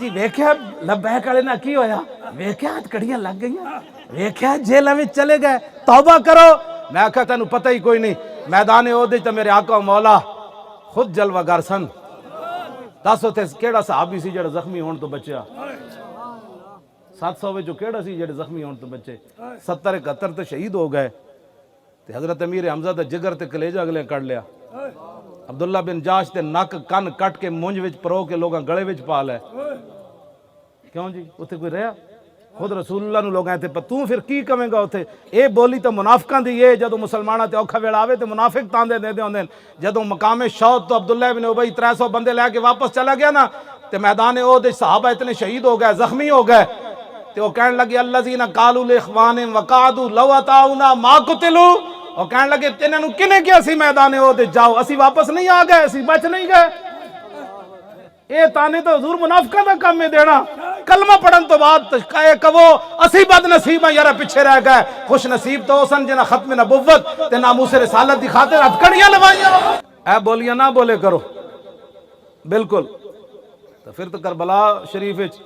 جی ویکھیا لبیک والے نہ کی ہویا، ویکھیا کڑیاں لگ گئیاں، ویکھیا جیلاں وچ چلے گئے، توبہ کرو۔ میں آکھا تینوں پتہ ہی کوئی نہیں، میدان عہد تے میرے آقا و مولا خود جلوہ گر سن، دس اتنے کیڑا صحابی سی جڑا زخمی ہون تو بچیا، 700 ਵਿੱਚੋਂ ਕਿਹੜਾ ਸੀ ਜਿਹੜੇ ਜ਼ਖਮੀ ਹੋਣ ਤੋਂ ਬੱਚੇ 70 71 ਤੇ ਸ਼ਹੀਦ ਹੋ ਗਏ ਤੇ ਹਜ਼ਰਤ ਅਮੀਰ ਹਮਜ਼ਾ ਦਾ ਜਿਗਰ ਤੇ ਕਲੇਜਾ ਅਗਲੇ ਕੱਢ ਲਿਆ ਅਬਦੁੱਲਾ ਬਿਨ ਜਾਸ਼ ਤੇ ਨੱਕ ਕੰਨ ਕੱਟ ਕੇ ਮੁੰਝ ਵਿੱਚ ਪਰੋ ਕੇ ਲੋਕਾਂ ਗਲੇ ਵਿੱਚ ਪਾ ਲੈ ਕਿਉਂ ਜੀ ਉੱਥੇ ਕੋਈ ਰਿਹਾ ਖੁਦ ਰਸੂਲullah ਨੂੰ ਲੋਕਾਂ ਇੱਥੇ ਤੂੰ ਫਿਰ ਕੀ ਕਵੇਂਗਾ ਉੱਥੇ ਇਹ ਬੋਲੀ ਤਾਂ ਮੁਨਾਫਿਕਾਂ ਦੀ ਇਹ ਜਦੋਂ ਮੁਸਲਮਾਨਾਂ ਤੇ ਔਖਾ ਵੇਲਾ ਆਵੇ ਤੇ ਮੁਨਾਫਿਕ ਤਾਂਦੇ ਦੇਦੇ ਹੁੰਦੇ ਨੇ ਜਦੋਂ ਮਕਾਮੇ ਸ਼ੌਤ ਤੋਂ ਅਬਦੁੱਲਾ ਬਿਨ ਉਬਈ 300 ਬੰਦੇ ਲੈ ਕੇ ਵਾਪਸ ਚਲਾ ਗਿਆ ਨਾ ਤੇ ਮੈਦਾਨ ਉਹ ਦੇ ਸਹਾਬਾ ਇਤਨੇ ਸ਼ਹੀਦ ਹੋ ਗਏ ਜ਼ਖਮੀ ਹੋ ਗਏ ਤੇ ਉਹ ਕਹਿਣ ਲੱਗੇ ਅੱਲਜ਼ੀਨਾ ਕਾਲੂ ਲਿਖਵਾਨਿਮ ਵਕਾਦੂ ਲੋ ਅਤਾਉਨਾ ਮਾ ਕੁਤਲੂ ਉਹ ਕਹਿਣ ਲੱਗੇ ਇਹਨਾਂ ਨੂੰ ਕਿਹਨੇ ਕਿਹਾ ਸੀ ਮੈਦਾਨ ਉਹ ਦੇ ਜਾਓ ਅਸੀਂ ਵਾਪਸ ਨਹੀਂ ਆ ਗਏ ਅਸੀਂ ਬਚ ਨਹੀਂ ਗਏ ਇਹ ਤਾਨੇ ਤਾਂ ਹਜ਼ੂਰ ਮੁਨਾਫਿਕਾਂ ਦਾ ਕੰਮ ਹੈ ਦੇਣਾ ਕਲਮਾ ਪੜਨ ਤੋਂ ਬਾਅਦ ਕਹੋ ਅਸੀਂ ਬਦ ਨਸੀਬ ਆ ਯਾਰ ਪਿੱਛੇ ਰਹਿ ਗਏ ਖੁਸ਼ ਨਸੀਬ ਤਾਂ ਸਨ ਜਿਨ੍ਹਾਂ ਖਤਮ ਨਬੁਵਤ ਤੇ ਨਾਮੂਸ ਰਿਸਾਲਤ ਦੀ ਖਾਤਰ ਹਥਕੜੀਆਂ ਲਵਾਈਆਂ ਐ ਬੋਲੀਆਂ ਨਾ ਬੋਲੇ ਕਰੋ ਬਿਲਕੁਲ ਤਾਂ ਫਿਰ ਤਾਂ ਕਰਬਲਾ ਸ਼ਰੀਫ ਵਿੱਚ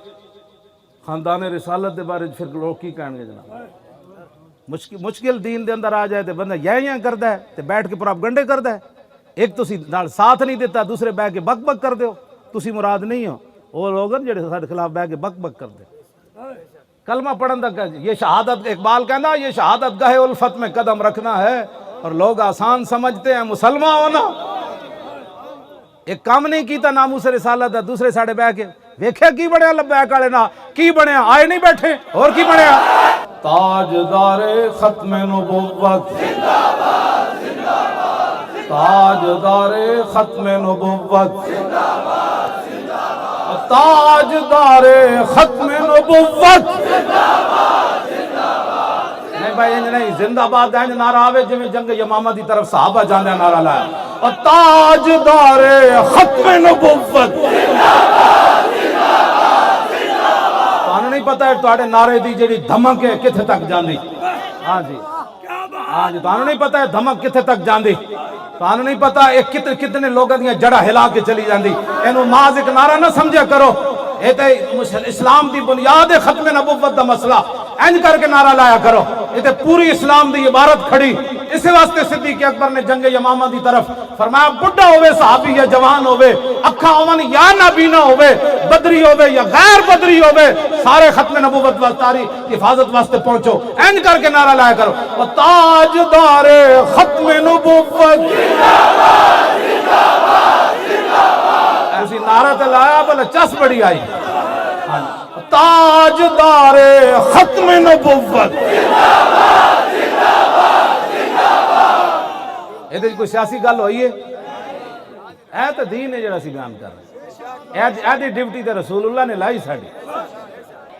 ਖਾਨਦਾਨ ਰਿਸਾਲਤ ਦੇ ਬਾਰੇ ਫਿਰ ਲੋਕ ਕੀ ਕਹਿਣਗੇ ਜਨਾਬ ਮੁਸ਼ਕਿਲ ਦੀਨ ਦੇ ਅੰਦਰ ਆ ਜਾਏ ਤੇ ਬੰਦਾ ਯਾ ਕਰਦਾ ਹੈ ਤੇ ਬੈਠ ਕੇ ਪ੍ਰੋਪਗੰਡੇ ਕਰਦਾ ਹੈ ਇੱਕ ਤੁਸੀਂ ਨਾਲ ਸਾਥ ਨਹੀਂ ਦਿੱਤਾ ਦੂਸਰੇ ਬਹਿ ਕੇ ਬਕ ਬਕ ਕਰਦੇ ਹੋ ਤੁਸੀਂ ਮੁਰਾਦ ਨਹੀਂ ਹੋ وہ لوگ جڑے سارے خلاف بہ کے بک بک کرتے کلمہ پڑھن تک یہ شہادت اقبال کہنا یہ شہادت گاہ الفت میں قدم رکھنا ہے اور لوگ آسان سمجھتے ہیں مسلمان ہونا ایک کام نہیں کیتا ناموس رسالت ہے دوسرے ساڑے بہ کے ویکھے کی بڑھیا لبیک والے نا کی بڑھیا آئے نہیں بیٹھے اور کی بڑھیا تاجدار ختم نبوت زندہ باد زندہ باد تاجدار ختم نبوت زندہ باد زندہ باد تاجدار ختم نبوت زندہ باد زندہ باد نہیں بھائی انج نہیں زندہ باد انج نعرہ آوے جویں جنگ یمامہ دی طرف صحابہ جاندے نعرہ لایا اور تاجدار ختم نبوت زندہ باد زندہ باد زندہ باد تانوں نہیں پتہ ہے تواڈے نعرے دی جڑی دھمک ہے کتھے تک جاندی ہاں جی تانوں نہیں پتہ ہے دھمک کتھے تک جاندی تانوں نہیں پتہ ایک کتنے لوگوں دیاں جڑا ہلا کے چلی جاندی اینو محض ایک نعرہ نہ سمجھا کرو اے تے اسلام دی بنیاد ختم نبوت دا مسئلہ انج کر کے نعرہ لایا کرو اے تے پوری اسلام دی عبارت کھڑی اس واسطے صدیق اکبر نے جنگ یمامہ دی طرف فرمایا بڑھا ہوئے صحابی یا جوان ہوئے اکھا ہوون یا نابینا ہوئے بدری ہوئے یا غیر بدری ہوئے سارے ختم نبوت واسطاری حفاظت واسطے پہنچو انج کر کے نعرہ لایا کرو و تاجدار ختم نبوت زندہ باد زندہ باد زندہ باد اسی نعرہ تے لایا بھلا چس بڑی آئی تاجدار ختم نبوت زندہ باد زندہ باد زندہ باد یہ کوئی سیاسی گل ہوئی ہے اے تو دین ہے جڑا سی بیان کر رہے ہیں اے دی ڈیوٹی تے رسول اللہ نے لائی ساڈی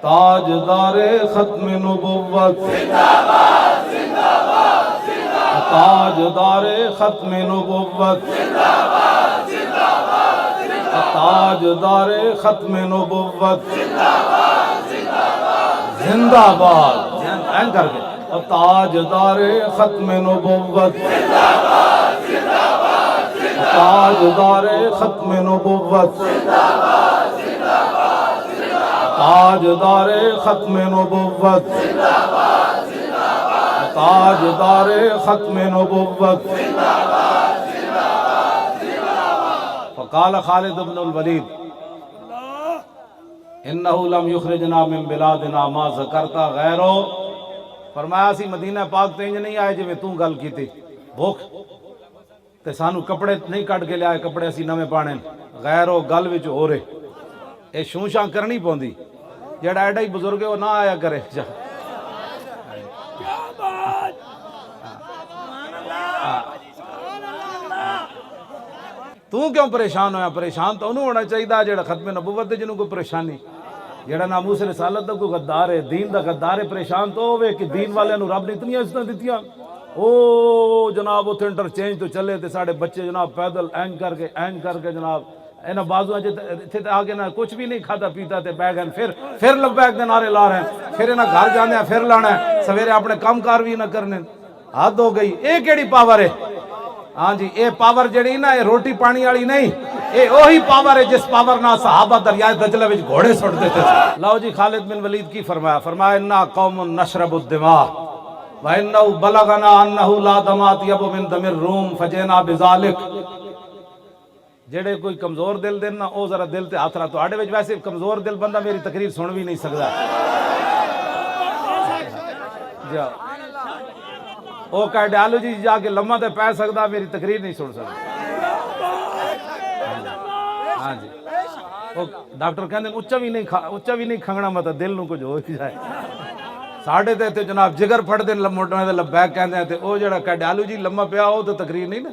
تاجدار ختم نبوت زندہ باد زندہ باد زندہ باد تاجدار ختم نبوت زندہ باد زندہ باد تاجدار ختم نبوت زندہ باد زندہ باد زندہ باد این کر کے تاجدار ختم نبوت زندہ باد زندہ باد تاجدار ختم نبوت زندہ باد زندہ باد تاجدار ختم نبوت زندہ باد زندہ باد تاجدار ختم نبوت زندہ باد زندہ باد فقال خالد بن الولید انہو لم یخرجنا من بلادنا ما ذکرتا غیرو فرمایا سی مدینہ پاک تے انج نہیں آئے جویں تو گل کیتی بھوک تے سانو کپڑے نہیں کٹ کے لے آئے کپڑے اسی نویں پانے غیرو گل وچ ہو رہے اے شوں شاں کرنی پوندی جڑا ایڈا ہی بزرگ ہے وہ نہ آیا کرے تو کیوں پریشان ہویا پریشان تو انہوں ہونا چاہیے جڑا ختم نبوت ہے جنہوں کو پریشانی جڑا ناموس رسالت دا کوئی غدار ہے دین دا غدار ہے پریشان تو ہوئے کہ دین والے نو رب نے اتنی عزتاں دتیاں او جناب اتنے انٹرچینج تو چلے تے ساڑے بچے جناب پیدل اینج کر کے جناب اینا بازو تھے آگے نہ کچھ بھی نہیں کھاتا پیتا تے بیگ ہیں پھر لبیک دے نعرے لا رہے ہیں پھر انہاں گھر جانے ہیں پھر لانا ہے سویرے اپنے کام کار بھی نہ کرنے حد ہو گئی اے کیڑی پاور ہے ہاں جی اے پاور جڑی نا اے روٹی پانی والی نہیں اے وہی پاور ہے جس پاور نہ صحابہ دریائے دجلہ وچ گھوڑے سٹ دیتے تھے لو جی خالد بن ولید کی فرمایا انا قوم نشرب الدماء وانه بلغنا انه لا دمات يب من دم الروم فجنا بذلك جڑے کوئی کمزور دل دن نا او ذرا دل تے ہاتھ رہا تو آڑے وچ ویسے کمزور دل بندہ میری تقریر سن بھی نہیں سکدا جا وہ کارڈیالوجی جا کے لمحہ تے پہ سکتا میری تقریر نہیں سن سکتا ہاں جی وہ ڈاکٹر کہندے اچا بھی نہیں کھنگنا مطلب دل نو کچھ ہو ہی جائے ساڑھے تے جناب جگر پھڑ دے موٹنے دے لبیک کہندے ہیں تے او جڑا کارڈیالوجی لمحہ پیا ہو تو تقریر نہیں نا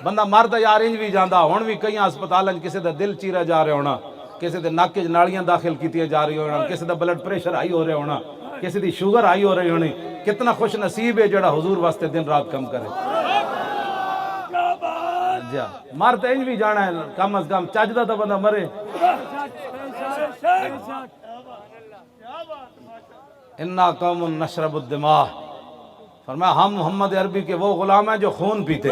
بندہ مرتا یار انج بھی جاندا ہن بھی کئی ہسپتالاں کسے دا دل چیرا جا رہا ہونا کسے دے نک وچ نالیاں داخل کیتیاں جا رہی ہونا کسے دا بلڈ پریشر ہائی ہو رہا ہونا کسی دی شوگر ہائی ہو رہی ہونی کتنا خوش نصیب ہے جڑا حضور واسطے دن رات کم کرے جا مر تے انج بھی جانا ہے کم از کم چجدا تا بندہ مرے انا قوم نشرب الدماء فرمایا ہم محمد عربی کے وہ غلام ہیں جو خون پیتے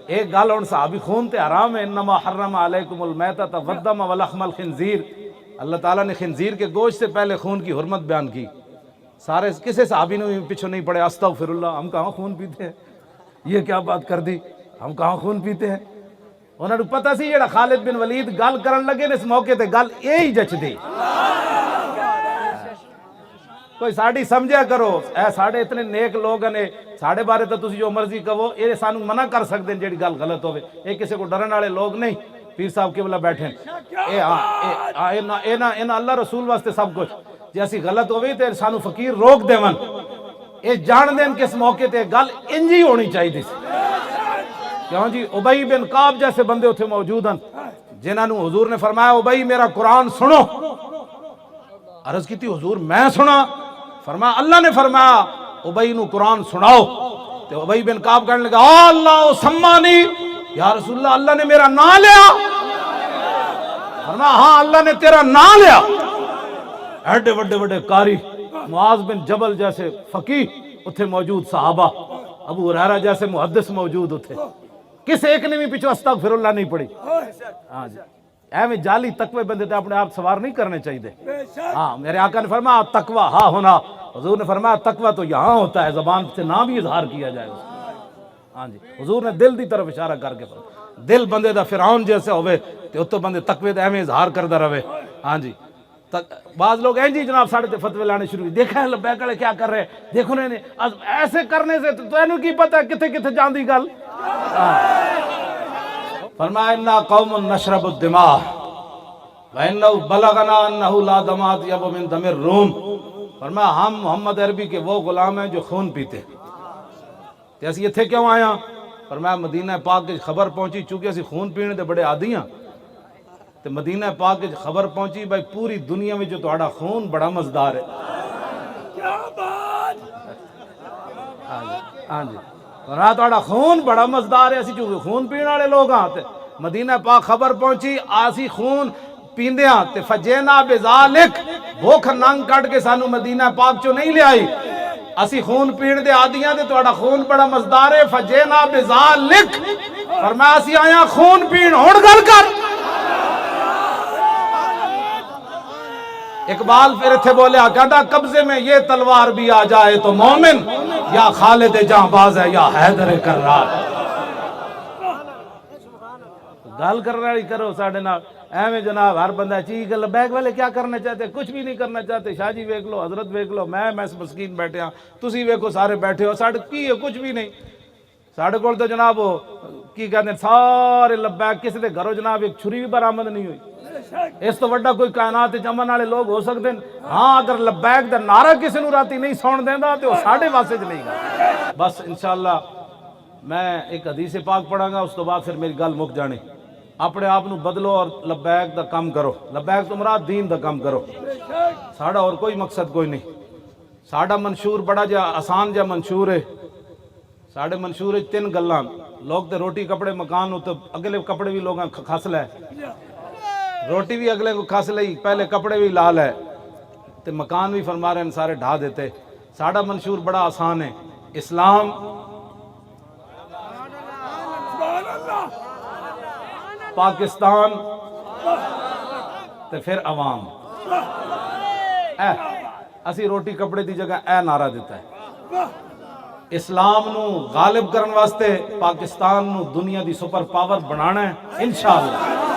ایک گل ہن صحابی خون تے حرام ہے انما حرم علیکم المیتۃ والدم ولحم الخنزیر اللہ تعالیٰ نے خنزیر کے گوشت سے پہلے خون کی حرمت بیان کی سارے کسے صحابی نے پیچھے نہیں پڑے استغفر اللہ ہم کہاں خون پیتے ہیں یہ کیا بات کر دی ہم کہاں خون پیتے ہیں انہوں نے پتہ سی یہ خالد بن ولید گل کرن لگے اس موقع تے گل یہی جچ دی کوئی ساڑی سمجھا کرو اے ساڑے اتنے نیک لوگ نے ساڑے بارے تو تسی جو مرضی کہو یہ سانو منع کر سکتے ہیں جیڑی گل غلط ہوئے یہ کسی کو ڈرن والے لوگ نہیں پیر صاحب قبلہ بیٹھے اینا اللہ رسول واسطے سب کچھ جیسی غلط ہوئی تو سانو فقیر روک دے من یہ جان دیں کس موقع تے گل انجی ہونی چاہیے تھی کیوں جی ابئی بن کعب جیسے بندے اتھے موجود ہیں جنہاں نو حضور نے فرمایا ابئی میرا قرآن سنو عرض کی تھی حضور میں سنا فرمایا اللہ نے فرمایا ابئی نو قرآن سناؤ تو ابئی بن کعب کہنے لگا اللہ سمانی یا رسول اللہ اللہ نے میرا نام لیا فرمایا ہاں اللہ نے تیرا نام لیا ایڈے بڑے بڑے قاری معاذ بن جبل جیسے فقیہ اتھے موجود صحابہ ابو ہریرہ جیسے محدث موجود اتھے کس ایک نے بھی پیچھو استغفر اللہ نہیں پڑی ہاں جی اے میں جعلی تقوی بندے تے اپنے آپ سوار نہیں کرنے چاہیے ہاں میرے آقا نے فرمایا تقوی ہاں ہونا حضور نے فرمایا تقوی تو یہاں ہوتا ہے زبان سے نہ بھی اظہار کیا جائے ہاں جی حضور نے دل دی طرف اشارہ کر کے دل بندے دا فرعون جیسے ہوئے تے اتو بندے تقوی دے اہم اظہار کردہ رہے ہاں جی بعض لوگ ہیں جی جناب ساڑھے تے فتوے لانے شروع ہوئی دیکھا ہے لبیک والے کیا کر رہے ہیں دیکھو نے ایسے کرنے سے تو اینو کی پتہ ہے کتھے کتھے جان دی گل فرمایا انا قوم نشرب الدماء وانه بلغنا انه لا دماء اطيب من دم الروم فرمایا ہم محمد عربی کے وہ غلام ہیں جو خون پیتے تے اسی ایتھے کیوں آیا فرمایا مدینہ پاک کی خبر پہنچی چونکہ اسی خون پینے دے بڑے عادی ہیں تے مدینہ پاک کی خبر پہنچی بھائی پوری دنیا میں جو تہاڈا خون بڑا مزدار ہے کیا بات ہاں جی اور تہاڈا خون بڑا مزدار ہے اسی چونکہ خون پینے والے لوگ ہاں تے مدینہ پاک خبر پہنچی آسی خون پیندیاں تے فجینا بذالک بھوک ننگ کٹ کے سانو مدینہ پاک چوں نہیں لے آئی اسی خون پین دے آدیاں تے تہاڈا خون بڑا مزدار ہے فجینا بذالک فرمایا اسی آیا خون پین ہن گل کر اقبال پھر تھے بولے کہتا قبضے میں یہ تلوار بھی آ جائے تو مومن یا خالد جہاں باز ہے یا حیدر کرار گل کر رہی کرو ساڑھے نال ایویں جناب ہر بندہ چیز لبیک والے کیا کرنا چاہتے کچھ بھی نہیں کرنا چاہتے شاہ جی ویکھ لو حضرت ویکھ لو میں مسکین بیٹھے ہاں تسی ویکھو سارے بیٹھے ہو ساڑھے کی ہے کچھ بھی نہیں ساڑھے کول تو جناب کی کہتے ہیں سارے لبیک کسی دے گھروں جناب ایک چھری بھی برآمد نہیں ہوئی اس تو وڈا کوئی کائنات چمن والے لوگ ہو سکتے ہیں ہاں اگر لبیک دا نعرہ کسی نو راتی نہیں سون دیندا تو ساڑھے واسطے چ نہیں گا بس انشاءاللہ میں ایک حدیث پاک پڑھاں گا اس تو بعد پھر میری گل مک جانی اپنے آپ نو بدلو اور لبیک دا کم کرو لبیک تو مراد دین دا کم کرو ساڑھا اور کوئی مقصد کوئی نہیں ساڑھا منشور بڑا جا آسان جا منشور ہے ساڑھے منشور ہے 3 گلاں لوگ تے روٹی کپڑے مکان ہوتے اگلے کپڑے بھی لوگاں کھس لے روٹی بھی اگلے کو کھس لئی پہلے کپڑے بھی لال ہے تے مکان بھی فرما رہے ہیں سارے ڈھا دیتے ساڑھا منشور بڑا آسان ہے اسلام پاکستان تے پھر عوام اسی روٹی کپڑے دی جگہ اے نعرہ دیتا ہے اسلام نو غالب کرن واسطے پاکستان نو دنیا دی سپر پاور بنانا ہے انشاءاللہ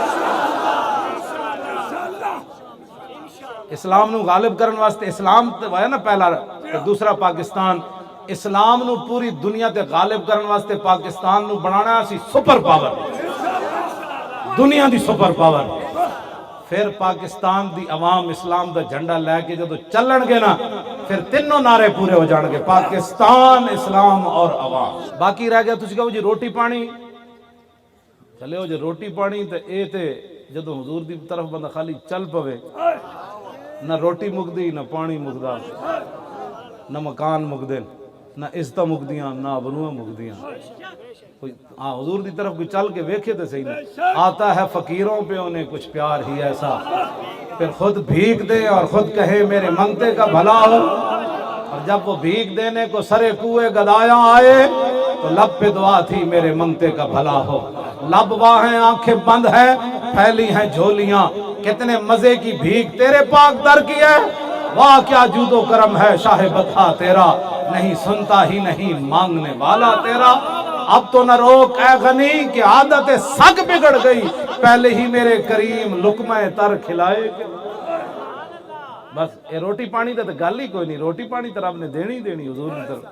اسلام نو غالب کرن واسطے اسلام تے ہے نا پہلا تے دوسرا پاکستان، اسلام نو پوری دنیا تے غالب کرن واسطے پاکستان نو بنانا اسی سپر پاور، دنیا دی سپر پاور۔ پھر پاکستان دی عوام اسلام دا جھنڈا لے کے جدو چلن گے نا پھر تینوں نعرے پورے ہو جان گے، پاکستان، اسلام اور عوام۔ باقی رہ گیا تسی کہو جی روٹی پانی، چلے ہو جی روٹی پانی تے اے تے جدو حضور دی طرف بندہ خالی چل پوے، نہ روٹی مکدی، نہ پانی مکدا، نہ مکان مکدے، نہ عزتاں مکدیاں، نہ ابرواں مکدیاں۔ حضور دی طرف کوئی چل کے ویکھے تے صحیح نہیں، آتا ہے فقیروں پہ انہیں کچھ پیار ہی ایسا، پھر خود بھیک دے اور خود کہے میرے منگتے کا بھلا ہو، اور جب وہ بھیک دینے کو سرے کوئے گدایا آئے تو لب پہ دعا تھی میرے منگتے کا بھلا ہو۔ لب واہ ہیں، آنکھیں بند ہیں، پھیلی ہیں جھولیاں، کتنے مزے کی بھیک تیرے پاک در کی ہے، واہ کیا جود و کرم ہے شاہ بطحا تیرا، نہیں سنتا ہی نہیں مانگنے والا تیرا۔ اب تو نہ روک اے غنی کہ عادت سگ بگڑ گئی، پہلے ہی میرے کریم لقمہ تر کھلائے۔ بس اے روٹی پانی تے گل ہی کوئی نہیں، روٹی پانی تو رب نے دینی دینی حضور کی طرف۔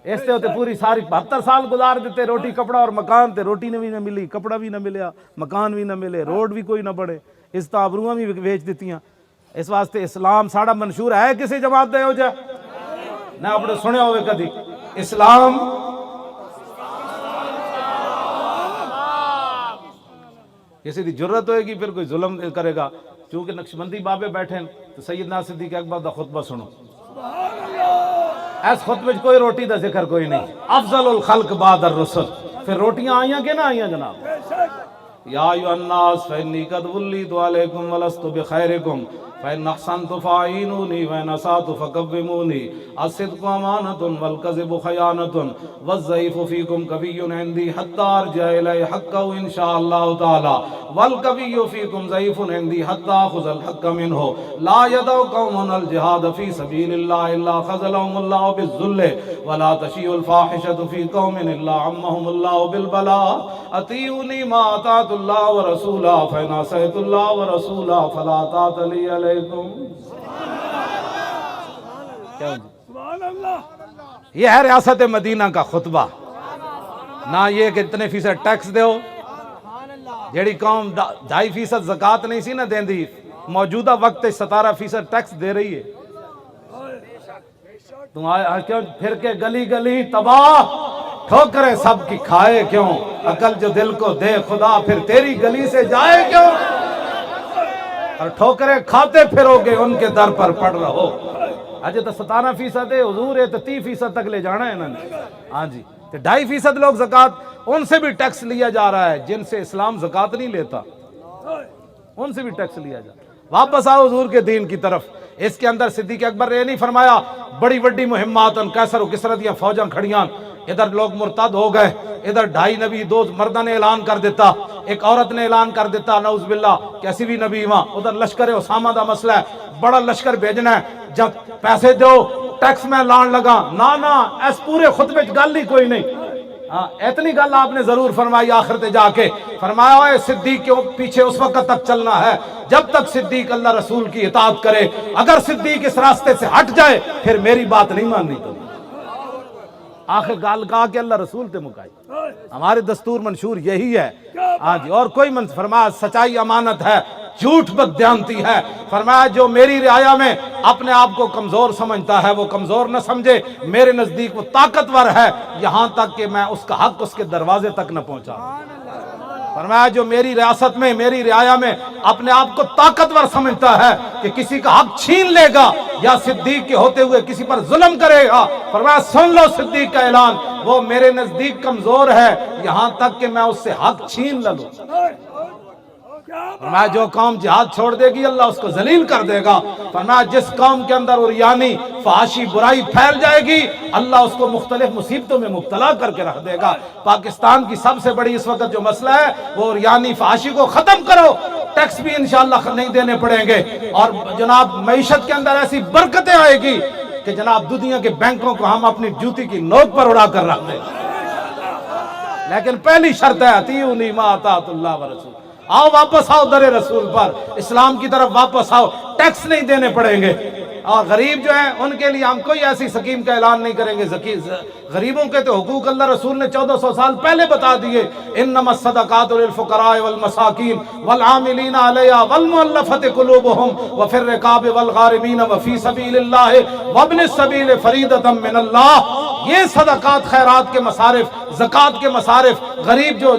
اس تے ہوتے پوری ساری 72 سال گزار دیتے، روٹی کپڑا اور مکان تے، روٹی نے بھی نہ ملی، کپڑا بھی نہ ملیا، مکان بھی نہ ملے، روڈ بھی کوئی نہ بڑھے، اس تابروਆਂ بھی ویچ دیتیاں۔ اس واسطے اسلام ساڑا منشور ہے کسی جماعت دے ہو جا نہ اپنے سنے ہوئے کدی اسلام کسی دی جرت ہوئے گی پھر کوئی ظلم کرے گا۔ چونکہ نقشبندی بابے بیٹھیں تو سیدنا صدیق اکبر دا خطبہ سنو، اس خطبے کوئی روٹی دا ذکر کوئی نہیں، افضل الخلق بعد الرسل، پھر روٹیاں آئیاں کہ نہ آئیاں جناب؟ یا ایھا الناس فإنی قد ولیت علیکم ولست بخیرکم فإن أحسنت فأعینونی وإن أسأت فقومونی الصدق امانۃ والکذب خیانۃ والضعیف فیکم قوی عندی حتی ارجع الی حقہ ان شاء اللہ تعالی والقوی فیکم ضعیف عندی حتی آخذ الحق منہ لا یدع قوم الجہاد فی سبیل اللہ الا خذلهم اللہ بالذل ولا تشیع الفاحشۃ فی قوم الا عمهم اللہ بالبلاء اطیعونی ما اطعت اللہ ورسولہ فإن عصیت اللہ ورسولہ فلا طاعۃ لی علیکم۔ یہ ہے ریاست مدینہ کا خطبہ، نہ یہ کہ اتنے فیصد ٹیکس دیو، جیڑی قوم 2.5% زکاة نہیں سی نہ دین دی، موجودہ وقت 17% ٹیکس دے رہی ہے۔ تم آئے کیوں پھر کے گلی گلی تباہ، ٹھوکریں سب کی کھائے کیوں، عقل جو دل کو دے خدا پھر تیری گلی سے جائے کیوں، اور ٹھوکریں کھاتے پھرو گے ان کے در پر پڑ رہو۔ اجے تو 17% ہے حضور، ہے تو 30% تک لے جانا ہے انہوں نے۔ ہاں جی، تو 2.5% لوگ زکاة، ان سے بھی ٹیکس لیا جا رہا ہے جن سے اسلام زکاة نہیں لیتا، ان سے بھی ٹیکس لیا جا رہا ہے۔ واپس آؤ حضور کے دین کی طرف۔ اس کے اندر صدیق اکبر نے نہیں فرمایا بڑی بڑی مہمات قیصر و کسریٰ دیاں فوجاں کھڑیاں، ادھر لوگ مرتد ہو گئے، ادھر 2.5 نبی، 2 مردہ نے اعلان کر دیتا، ایک عورت نے اعلان کر دیتا نعوذ باللہ کیسی بھی نبی وہاں، ادھر لشکر اسامہ دا مسئلہ ہے، بڑا لشکر بھیجنا ہے، جب پیسے دو ٹیکس میں لان لگا، نا اس پورے خطبے گل ہی کوئی نہیں۔ اتنی گل آپ نے ضرور فرمائی آخر تے جا کے، فرمایا اے صدیق کے پیچھے اس وقت تک چلنا ہے جب تک صدیق اللہ رسول کی اطاعت کرے، اگر صدیق اس راستے سے ہٹ جائے پھر میری بات نہیں ماننی تو۔ آخر گال کہا کہ اللہ رسول تے مکائی، ہمارے دستور منشور یہی ہے۔ ہاں جی، اور کوئی فرمایا سچائی امانت ہے، جھوٹ بددیانتی ہے۔ فرمایا جو میری رعایا میں اپنے آپ کو کمزور سمجھتا ہے وہ کمزور نہ سمجھے، میرے نزدیک وہ طاقتور ہے، یہاں تک کہ میں اس کا حق اس کے دروازے تک نہ پہنچا۔ فرمایا جو میری ریاست میں، میری رعایا میں اپنے آپ کو طاقتور سمجھتا ہے کہ کسی کا حق چھین لے گا یا صدیق کے ہوتے ہوئے کسی پر ظلم کرے گا، فرمایا سن لو صدیق کا اعلان، وہ میرے نزدیک کمزور ہے یہاں تک کہ میں اس سے حق چھین لوں۔ فرمایا جو قوم جہاد چھوڑ دے گی اللہ اس کو ذلیل کر دے گا۔ فرمایا جس قوم کے اندر عریانی فحاشی برائی پھیل جائے گی اللہ اس کو مختلف مصیبتوں میں مبتلا کر کے رکھ دے گا۔ پاکستان کی سب سے بڑی اس وقت جو مسئلہ ہے وہ عریانی فحاشی کو ختم کرو، ٹیکس بھی انشاءاللہ نہیں دینے پڑیں گے، اور جناب معیشت کے اندر ایسی برکتیں آئے گی کہ جناب دنیا کے بینکوں کو ہم اپنی جوتی کی نوک پر اڑا کر رکھ دیں۔ لیکن پہلی شرط ہے اطیعونی ما اطاعت اللہ ورسول، آؤ واپس آؤ در رسول پر، اسلام کی طرف واپس آؤ، ٹیکس نہیں دینے پڑیں گے، اور غریب جو ہیں ان کے لیے ہم کوئی ایسی سکیم کا اعلان نہیں کریں گے۔ غریبوں کے تو حقوق اللہ رسول نے 1400 سال پہلے بتا دیے، انما الصدقات للفقراء والمساکین والعاملین علیہا والمؤلفۃ قلوبہم وفی الرقاب والغارمین وفی سبیل اللہ وابن السبیل فریضۃ من اللہ۔ یہ صدقات، خیرات کے مصارف، زکوٰۃ کے مصارف، غریب جو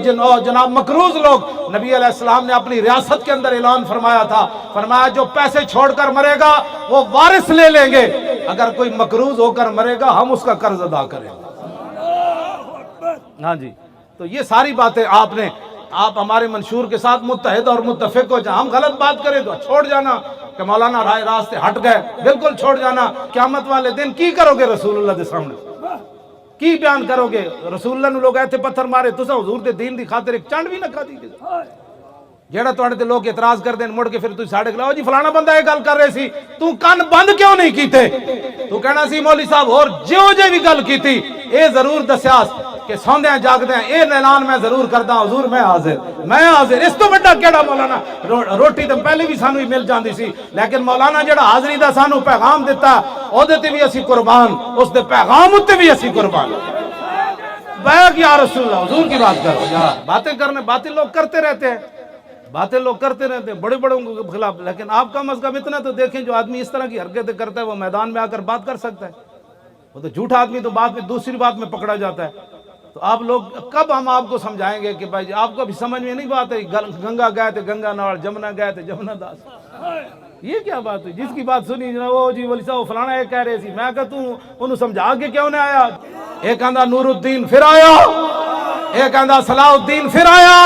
جناب مقروض لوگ، نبی علیہ السلام نے اپنی ریاست کے اندر اعلان فرمایا تھا، فرمایا جو پیسے چھوڑ کر مرے گا وہ وارث لے لیں گے، اگر کوئی مقروض ہو کر مرے گا ہم اس کا قرض ادا کریں گے۔ ہاں جی، تو یہ ساری باتیں آپ ہمارے منشور کے ساتھ متحد اور متفق ہو جائیں۔ ہم غلط بات کریں تو چھوڑ جانا کہ مولانا راستے ہٹ گئے، بالکل چھوڑ جانا۔ قیامت والے دن کی کرو گے رسول اللہ دے سامنے؟ کی بیان کرو گے؟ رسول اللہ نے لوگ ایتھے پتھر مارے، تسا حضور دے دین دی خاطر ایک چنڈ بھی نہ کھا دی۔ جیڑا تواڈے تے لوگ اعتراض کر دین مڑ کے پھر تسی ساڈے کلاؤ جی فلانا بندہ یہ گل کر رہے سی، تو کن بند کیوں نہیں کیتے؟ تو کہنا سی مولوی صاحب اور جیو جے بھی گل کیتی اے ضرور دسیاس کہ سوندیاں جاگدیاں اے اعلان میں ضرور کردا حضور میں حاضر۔ اس تو بڑا کیڑا مولانا؟ روٹی تو پہلے بھی سانو ہی مل جاندی سی، لیکن مولانا جڑا حاضری دا سانو پیغام دیتا او دے تے بھی اسی قربان، اس دے پیغام تے بھی اسی قربان۔ بیگ یا رسول اللہ، حضور کی بات کرو یار۔ باتیں لوگ کرتے رہتے ہیں، بڑے بڑوں کے خلاف، لیکن آپ کم از کم اتنا تو دیکھیں جو آدمی اس طرح کی حرکتیں کرتا ہے وہ میدان میں آ کر بات کر سکتا ہے۔ وہ تو جھوٹا آدمی تو بعد میں دوسری بات میں پکڑا جاتا ہے۔ تو آپ لوگ کب ہم آپ کو سمجھائیں گے کہ بھائی آپ کو بھی سمجھ میں نہیں بات ہے، گنگا گئے تھے گنگا نال، جمنا گئے تھے جمنا داس، یہ کیا بات ہوئی؟ جس کی بات سنی وہ جی ولی صاحب فلانا یہ کہہ رہے سی، میں کہا تو انہوں سمجھا کے کیوں نہ آیا؟ ایک کہندا نور الدین پھر آیا، ایک کہندا صلاح الدین پھر آیا۔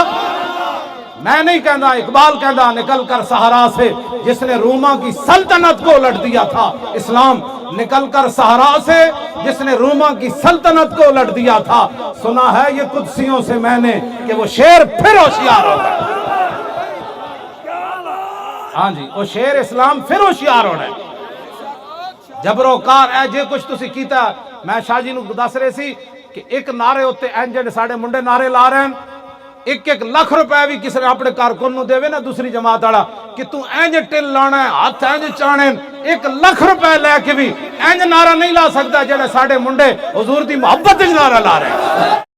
میں نہیں کہنا، اقبال کہنا نکل کر صحرا سے جس نے روما کی سلطنت کو الٹ دیا تھا، اسلام نکل کر صحرا سے جس نے روما کی سلطنت کو الٹ دیا تھا، سنا ہے یہ قدسیوں سے میں نے کہ وہ شیر پھر ہوشیار ہو گئے۔ ہاں جی، وہ شیر اسلام پھر ہوشیار ہو رہے جبرو کار اے جے کچھ تسی کیتا۔ میں شاہ جی نو دس رہے سی کہ ایک نعرے ہوتے این جڑے ساڑے منڈے نعرے لا رہے ہیں، ایک لاکھ روپے بھی کسی نے اپنے کارکن نو دے نا دوسری جماعت والا کہ تو اینج ٹل لانا ہے، ہاتھ اینج چانے، 1 لاکھ روپے لے کے بھی اینج نعرہ نہیں لا سکتا جڑے ساڑے منڈے حضور دی محبت نعرہ لا رہے ہیں۔